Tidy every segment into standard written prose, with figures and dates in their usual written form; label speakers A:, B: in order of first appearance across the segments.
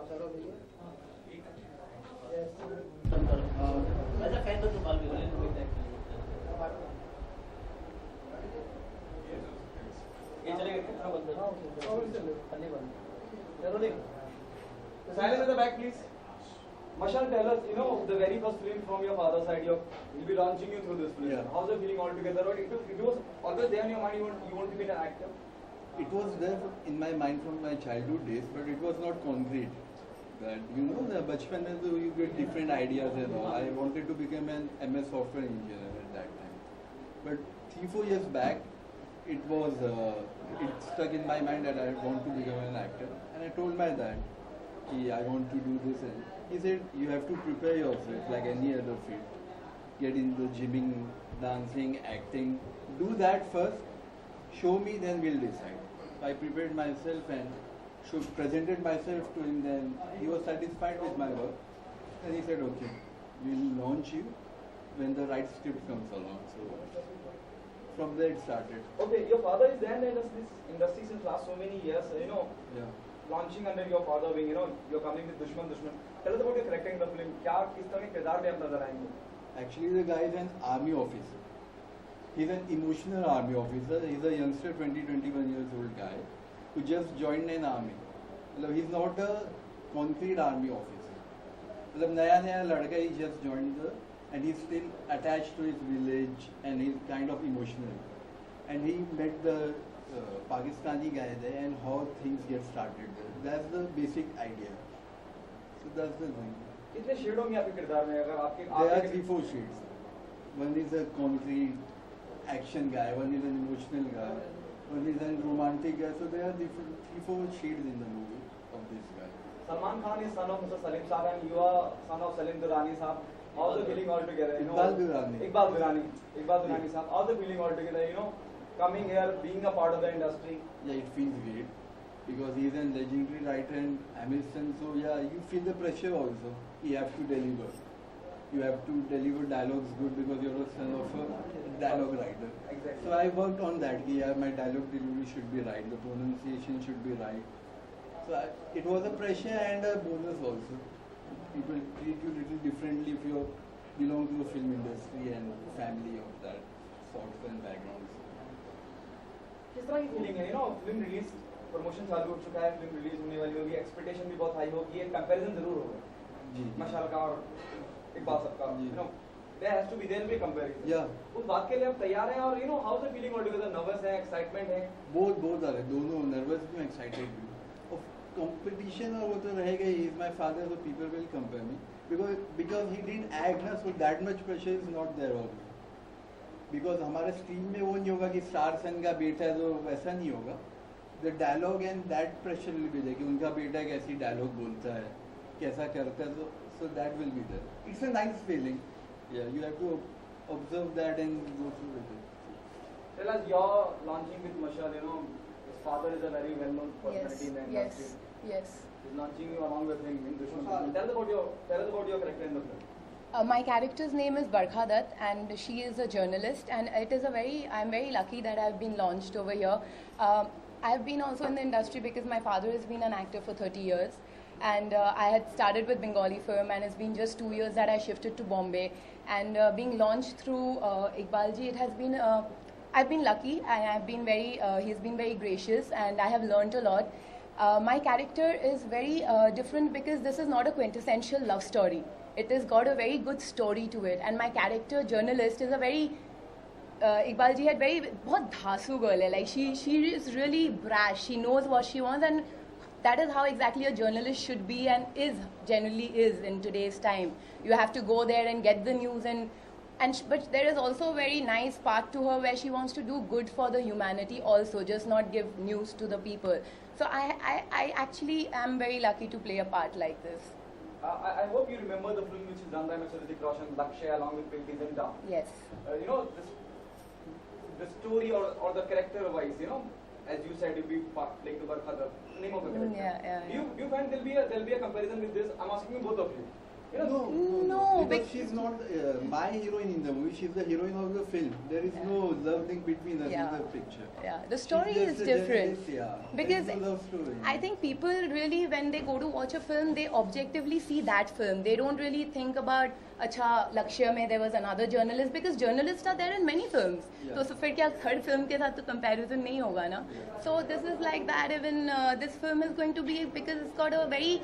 A: ऐसा फैन तो कॉल भी हो ये चलेगा कितना बंद करने बंद चलो देख
B: Silence at the back, please. Mashal, tell us, you know, the very first film from your father's side, he'll be launching you through this film.
C: Yeah.
B: How's the feeling altogether? It was always there in your mind, you want to be an actor?
C: It was there in my mind from my childhood days, but it was not concrete. That you know, the bachpan mein to you get different ideas and all. I wanted to become an MS software engineer at that time, but 3-4 years back, it stuck in my mind that I want to become an actor, and I told my dad, I want to do this, and he said, you have to prepare yourself like any other field. Get into gymming, dancing, acting. Do that first. Show me, then we'll decide. I prepared myself and presented myself to him. Then he was satisfied with my work, and he said, okay, we'll launch you when the right script comes along. So from there it started.
B: Okay, your father is there in this industry since last so many years. You know.
C: Yeah.
B: Launching under your father wing, you know, you're coming with Dushman. Tell us about your character in the film. किस तरह के किरदार में आप नजर आएंगे?
C: Actually, the guy is an army officer. He's an emotional army officer. He's a youngster, 20-21 years old guy who just joined an army. He's not a concrete army officer. नया लड़का, he just joined and he's still attached to his village and he's kind of emotional. And he met the Pakistani guy there and how things get started there. That's the basic idea. So that's the thing.
B: कितने shade होंगे आपके किरदार में अगर आपके
C: There are 3-4 shades. One is a concrete action guy, one is an emotional guy, one is a romantic guy. So there are different 3-4 shades in the movie of this guy.
B: Salman Khan is son of Mr. Salim Saab and you are son of Salim Durrani Saab. How's the feeling altogether?
C: Iqbal Durrani.
B: Iqbal Durrani Saab. How's the feeling altogether? You know, coming here, being a part of the industry.
C: Yeah, it feels great because he's a legendary writer and Amir Khan. So yeah, you feel the pressure also. You have to deliver. You have to deliver dialogues good because you're a son of a dialogue writer.
B: Exactly.
C: So I worked on that. Yeah, my dialogue delivery should be right. The pronunciation should be right. So it was a pressure and a bonus also. People treat you little differently if you belong to the film industry and family of that sorts and backgrounds.
B: किस तरह की feeling है? You know, film release promotion चालू हो चुका है, film release होने वाली होगी, एक्सपेक्टेशन भी बहुत हाई होगी, एक कंपैरिजन जरूर होगा
C: जी
B: मशाल का और इकबाल साहब का. You know, there has to be comparison.
C: Yeah.
B: उस बात के लिए आप तैयार हैं और you know, how's the feeling altogether? Nervous है, excitement है?
C: both are दोनों nervous भी excited भी. Of competition और वो तो रहेगा ही. He is my father, so people will compare me because he didn't act ना, so that much pressure is not there also. Because हमारे स्ट्रीम में वो नहीं होगा कि स्टार सन का बेटा है तो वैसा नहीं होगा. The dialogue and that pressure will be there कि उनका बेटा कैसी dialogue बोलता है, कैसा करता है, so that will be there. It's a nice feeling. Yeah, you have to observe that and go through with it.
B: Tell us, you're launching with Mashal, you know, his father is a very well-known personality in the industry.
D: Yes.
B: He's launching you along with him in Dushman. Tell us about your character in the film.
D: My character's name is Barkha Dutt and she is a journalist, and I'm very lucky that I've been launched over here. I've been also in the industry because my father has been an actor for 30 years and I had started with Bengali film and it's been just 2 years that I shifted to Bombay, and being launched through Iqbalji, it has been, I've been lucky and he's been very gracious and I have learned a lot. My character is very different because this is not a quintessential love story. It has got a very good story to it, and my character, journalist, is a very Iqbal ji had बहुत धासु girl है. Like she is really brash. She knows what she wants, and that is how exactly a journalist should be and generally is in today's time. You have to go there and get the news but there is also a very nice part to her where she wants to do good for the humanity also, just not give news to the people. So I actually am very lucky to play a part like this.
B: I hope you remember the film which is done by Mr. Hrithik Roshan, Lakshya, along with Preeti Zinta.
D: Yes.
B: You know, the story or the character wise, you know, as you said, you'll be playing the Barkha Dutt, name of the character.
D: Yeah.
B: Do you find there'll be a comparison with this? I'm asking you both of you. You know,
D: No,
C: because she's not my heroine in the movie. She's the heroine of the film. There is no love link between us
D: Yeah.
C: in the picture.
D: Yeah, the story
C: She's
D: is
C: just a
D: different.
C: journalist, yeah.
D: Because
C: There is no love story.
D: I think people really, when they go to watch a film, they objectively see that film. They don't really think about, अच्छा लक्ष्य में there was another journalist, because journalists are there in many films.
C: Yeah.
D: तो फिर क्या third film के साथ तो comparison नहीं होगा ना?
C: Yeah.
D: So this is like that. Even this film is going to be, because it's got a very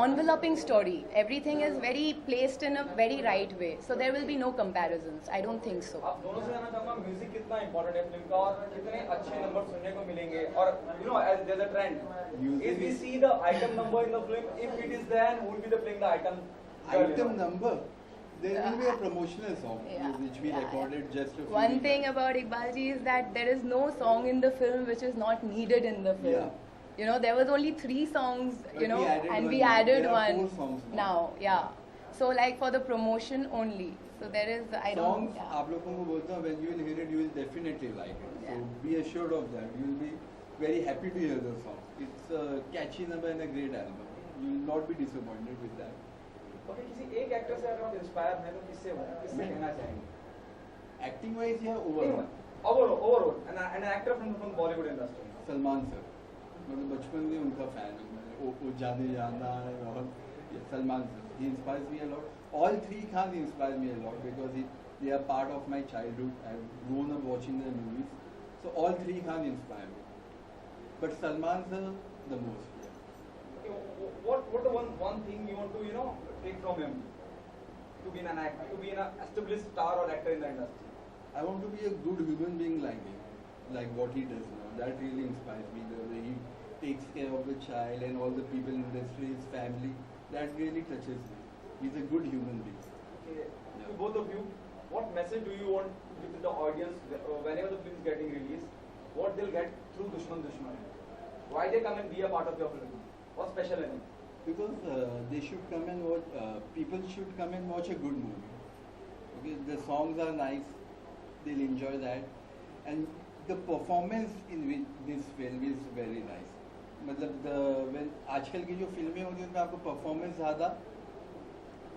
D: enveloping story. Everything is very placed in a very right way. So there will be no comparisons. I don't think so.
B: आप दोनों से जानना चाहूंगा music कितना important है film का और कितने अच्छे नंबर सुनने को मिलेंगे और you know as there a trend
C: Music
B: if we
C: is-
B: see the item number in the film if it is there who will be the playing the item
C: Item number. There will be a promotional song
D: Yeah.
C: which we
D: Yeah.
C: recorded just a few
D: One
C: weeks
D: thing
C: back.
D: about Iqbal ji is that there is no song in the film which is not needed in the film.
C: Yeah.
D: You know, there was only 3 songs,
C: But
D: you know,
C: we added
D: and
C: one
D: we
C: more.
D: added
C: There are
D: one
C: 4 songs now.
D: now. Yeah. So like for the promotion only. So there is, I don't.
C: Songs
D: Yeah.
C: आप लोगों को बोलता हूँ when you will hear it you will definitely like it. So
D: Yeah.
C: be assured of that. You will be very happy to hear the song. It's a catchy number and a great album. You will not be disappointed with that.
B: Okay किसी एक actor से अगर आप inspire हैं तो किससे हो किससे कहना चाहेंगे
C: Acting wise या overall?
B: Overall an actor from Bollywood industry
C: Salman sir, मतलब बचपन में उनका फैन हूँ मैं, वो जाने जाना है और ये Salman sir, he inspires me a lot. All 3 Khans inspire me a lot because they are part of my childhood. I've grown up watching their movies, so all 3 Khans inspire me. But Salman sir the most.
B: what the one thing you want to you know take from him to be an actor to be an established star or actor in the industry?
C: I want to be a good human being like him, like what he does now. That really inspires me. The way he takes care of the child and all the people in the industry, his family. That really touches me. He's a good human being.
B: Okay. To both of you, what message do you want to give to the audience whenever the film is getting released? What they'll get through Dushman Dushman? Why they come and be a part of your film? What's special in it?
C: Because they should come and watch. People should come and watch a good movie. Okay, the songs are nice. They'll enjoy that, and the performance in this film is very nice. मतलब when आजकल की जो फिल्में होती हैं उनमें आपको performance ज़्यादा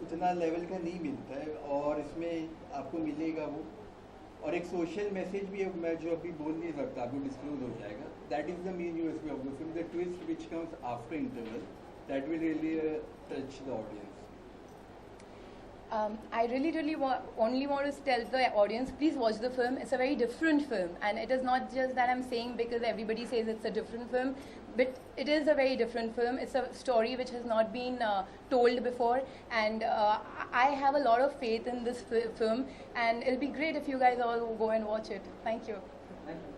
C: उतना लेवल का नहीं मिलता है और इसमें आपको मिलेगा वो और एक सोशल मैसेज भी है मैं जो अभी बोल नहीं सकता आपको डिस्क्लोज हो जाएगा that is the main USP of the film the twist which comes after interval that will really touch the audience
D: I really only want to tell the audience, please watch the film. It's a very different film, and it is not just that I'm saying because everybody says it's a different film, but it is a very different film. It's a story which has not been told before, and I have a lot of faith in this film, and it'll be great if you guys all go and watch it. Thank you.
B: Thank you.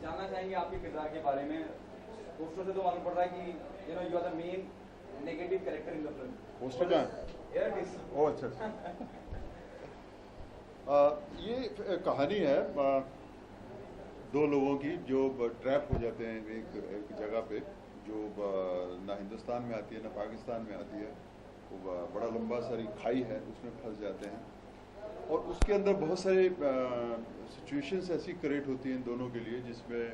B: जानना चाहेंगे आपके किरदार के बारे में poster से तो मालूम पड़ रहा है कि you know you are the main negative character in the film
E: poster कहाँ है?
B: हियर इट इज
E: ओह अच्छा ये कहानी है 2 लोगों की जो ट्रैप हो जाते हैं एक जगह पे जो ना हिंदुस्तान में आती है ना पाकिस्तान में आती है वो बड़ा लंबा सारी खाई है उसमें फंस जाते हैं और उसके अंदर बहुत सारी सिचुएशंस ऐसी क्रिएट होती हैं दोनों के लिए जिसमें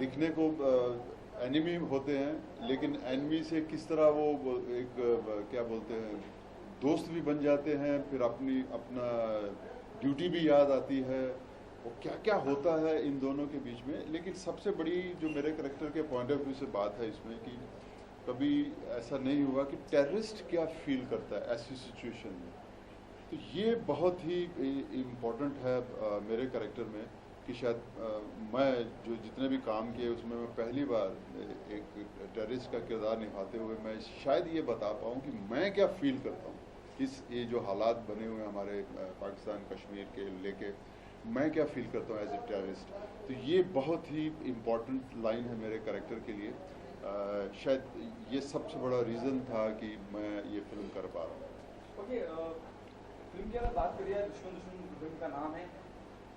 E: दिखने को एनिमी होते हैं लेकिन एनिमी से किस तरह वो एक क्या बोलते हैं दोस्त भी बन जाते हैं फिर अपना ड्यूटी भी याद आती है और क्या क्या होता है इन दोनों के बीच में। लेकिन सबसे बड़ी जो मेरे करेक्टर के पॉइंट ऑफ व्यू से बात है इसमें कि कभी ऐसा नहीं हुआ कि टेररिस्ट क्या फील करता है ऐसी सिचुएशन में, तो ये बहुत ही इम्पोर्टेंट है मेरे करेक्टर में कि शायद मैं जो जितने भी काम किए उसमें मैं पहली बार एक टेररिस्ट का किरदार निभाते हुए मैं शायद ये बता पाऊँ कि मैं क्या फील करता हूँ ये जो हालात बने हुए हमारे पाकिस्तान कश्मीर के लेके मैं क्या फील करता हूँ एज ए टेररिस्ट। तो ये बहुत ही इम्पोर्टेंट लाइन है मेरे कैरेक्टर के लिए। शायद ये सबसे बड़ा रीज़न था कि मैं ये फिल्म कर पा रहा हूँ।
B: ओके, फिल्म की अगर बात करिए, दुश्मन दुश्मन फिल्म का नाम है,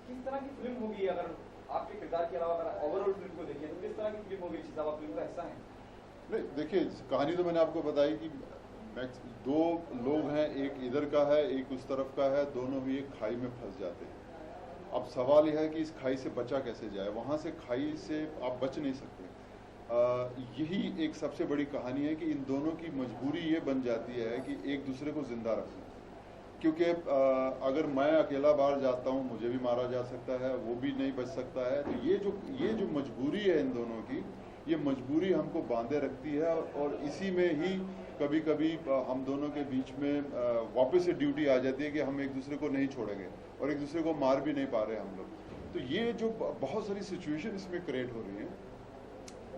B: किस तरह की फिल्म होगी? अगर आपके किरदार के अलावा अगर ओवरऑल फिल्म को देखें तो किस तरह की फिल्म होगी? आप फिल्म का हिस्सा हैं?
E: नहीं, देखिए कहानी तो मैंने आपको बताई कि दो लोग हैं, एक इधर का है एक उस तरफ का है, दोनों ही एक खाई में फंस जाते हैं। अब सवाल यह है कि इस खाई से बचा कैसे जाए। वहाँ से खाई से आप बच नहीं सकते। यही एक सबसे बड़ी कहानी है कि इन दोनों की मजबूरी ये बन जाती है कि एक दूसरे को जिंदा रखना। क्योंकि अगर मैं अकेला बाहर जाता हूँ मुझे भी मारा जा सकता है, वो भी नहीं बच सकता है। तो ये जो मजबूरी है इन दोनों की, ये मजबूरी हमको बांधे रखती है और इसी में ही कभी कभी हम दोनों के बीच में वापस से ड्यूटी आ जाती है कि हम एक दूसरे को नहीं छोड़ेंगे और एक दूसरे को मार भी नहीं पा रहे हम लोग। तो ये जो बहुत सारी सिचुएशन इसमें क्रिएट हो रही है,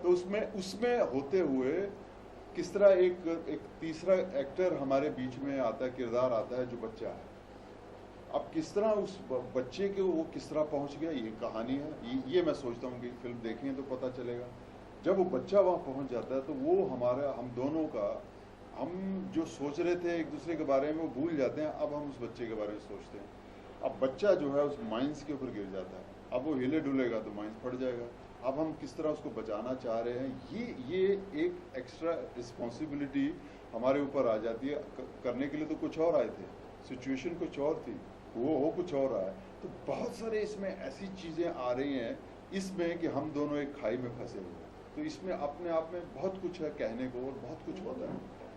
E: तो उसमें होते हुए किस तरह एक तीसरा एक्टर हमारे बीच में आता है, किरदार आता है जो बच्चा है। अब किस तरह उस बच्चे के वो किस तरह पहुंच गया, ये कहानी है। ये मैं सोचता हूँ कि फिल्म देखें तो पता चलेगा। जब वो बच्चा वहाँ पहुंच जाता है तो वो हम दोनों का, हम जो सोच रहे थे एक दूसरे के बारे में वो भूल जाते हैं। अब हम उस बच्चे के बारे में सोचते हैं। अब बच्चा जो है उस माइंस के ऊपर गिर जाता है। अब वो हिले डुलेगा तो माइंस फट जाएगा। अब हम किस तरह उसको बचाना चाह रहे हैं, ये एक एक्स्ट्रा रिस्पॉन्सिबिलिटी हमारे ऊपर आ जाती है। करने के लिए तो कुछ और आए थे, सिचुएशन कुछ और थी, वो हो कुछ और रहा है। तो बहुत सारे इसमें ऐसी चीज़ें आ रही हैं इसमें कि हम दोनों एक खाई में फंसे हुए हैं। तो इसमें अपने आप में बहुत कुछ है कहने को और बहुत कुछ होता है।